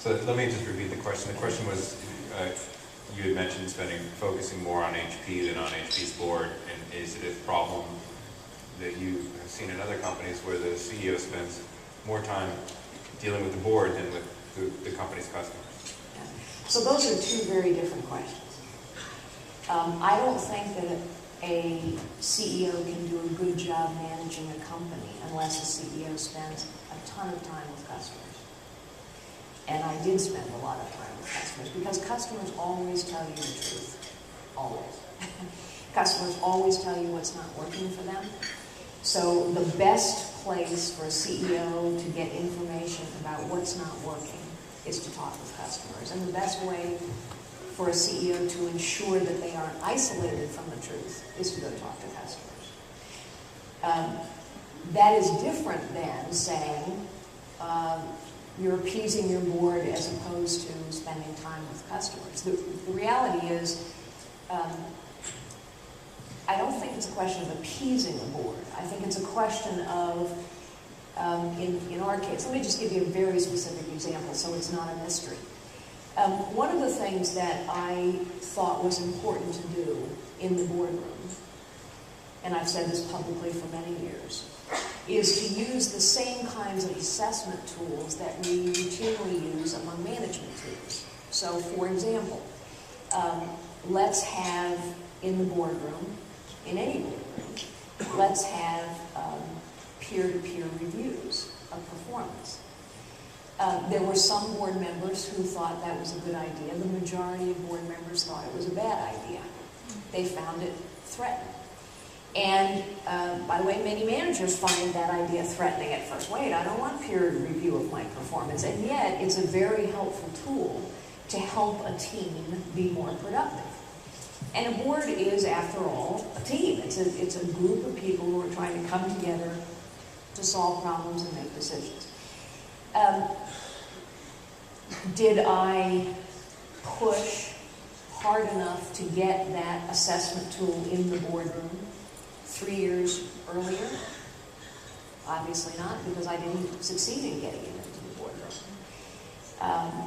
So let me just repeat the question. The question was, you had mentioned focusing more on HP than on HP's board, and is it a problem that you have seen in other companies where the CEO spends more time dealing with the board than with the company's customers? So those are two very different questions. I don't think that a CEO can do a good job managing a company unless the CEO spends a ton of time with customers. And I did spend a lot of time with customers because customers always tell you the truth. Always. Customers always tell you what's not working for them. So the best place for a CEO to get information about what's not working is to talk with customers. And the best way for a CEO to ensure that they aren't isolated from the truth is to go talk to customers. That is different than saying you're appeasing your board as opposed to spending time with customers. The reality is, I don't think it's a question of appeasing a board. I think it's a question of, in our case, let me just give you a very specific example so it's not a mystery. One of the things that I thought was important to do in the boardroom, and I've said this publicly for many years, is to use the same kinds of assessment tools that we routinely use among management teams. So, for example, let's have in the boardroom, in any boardroom, let's have peer-to-peer reviews of performance. There were some board members who thought that was a good idea. The majority of board members thought it was a bad idea. They found it threatening. And, by the way, many managers find that idea threatening at first. Wait, I don't want peer review of my performance. And yet, it's a very helpful tool to help a team be more productive. And a board is, after all, a team. It's a group of people who are trying to come together to solve problems and make decisions. Did I push hard enough to get that assessment tool in the boardroom 3 years earlier? Obviously not, because I didn't succeed in getting it into the boardroom.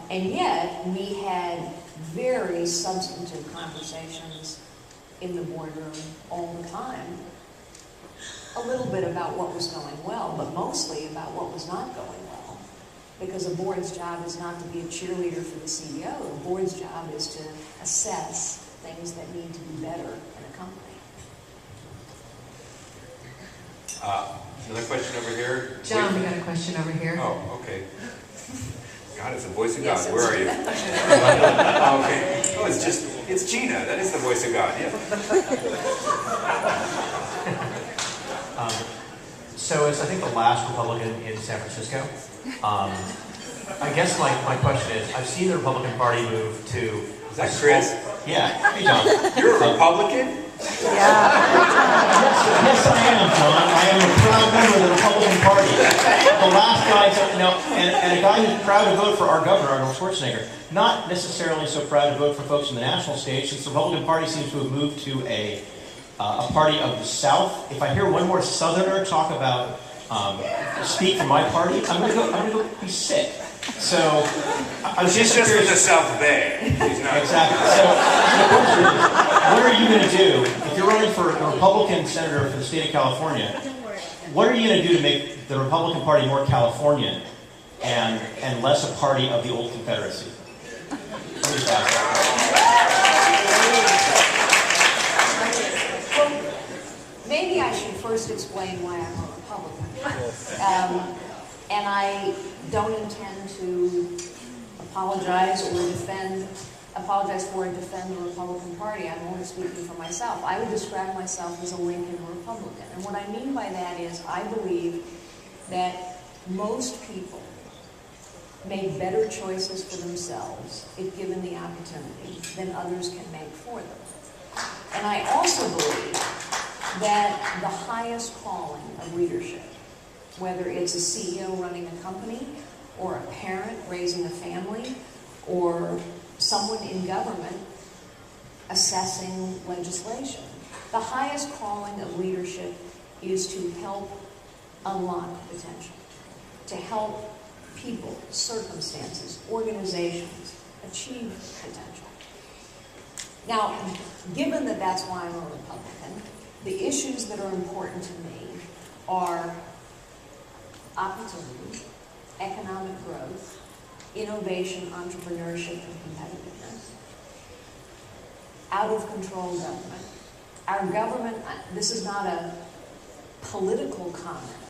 And yet, we had very substantive conversations in the boardroom all the time. A little bit about what was going well, but mostly about what was not going well. Because a board's job is not to be a cheerleader for the CEO. A board's job is to assess things that need to be better in a company. Another question over here. John, we got a question over here. Oh, okay. God, it's the voice of God. Yes, Where are you? Oh, okay. Oh, it's Gina. That is the voice of God. Yeah. So as I think the last Republican in San Francisco, I guess my question is, I've seen the Republican Party move to... Is that Chris? Yeah. Hey, John. You're a Republican? Yes, I am, John. I am a proud member of the Republican Party. The last guy, and a guy who's proud to vote for our governor, Arnold Schwarzenegger. Not necessarily so proud to vote for folks on the national stage, since the Republican Party seems to have moved to a party of the South. If I hear one more Southerner talk about speak for my party, I'm gonna go be sick. So she's just in the South Bay. She's not exactly. So the question is, what are you going to do if you're running for a Republican senator for the state of California? What are you going to do to make the Republican Party more Californian and less a party of the old Confederacy? Well, maybe I should first explain why I'm a Republican. And I don't intend to apologize for and defend the Republican Party. I'm only speaking for myself. I would describe myself as a Lincoln Republican. And what I mean by that is I believe that most people make better choices for themselves if given the opportunity than others can make for them. And I also believe that the highest calling of leadership, whether it's a CEO running a company, or a parent raising a family, or someone in government assessing legislation. The highest calling of leadership is to help unlock potential, to help people, circumstances, organizations achieve potential. Now, given that that's why I'm a Republican, the issues that are important to me are opportunity, economic growth, innovation, entrepreneurship, and competitiveness, out of control government. Our government, this is not a political comment,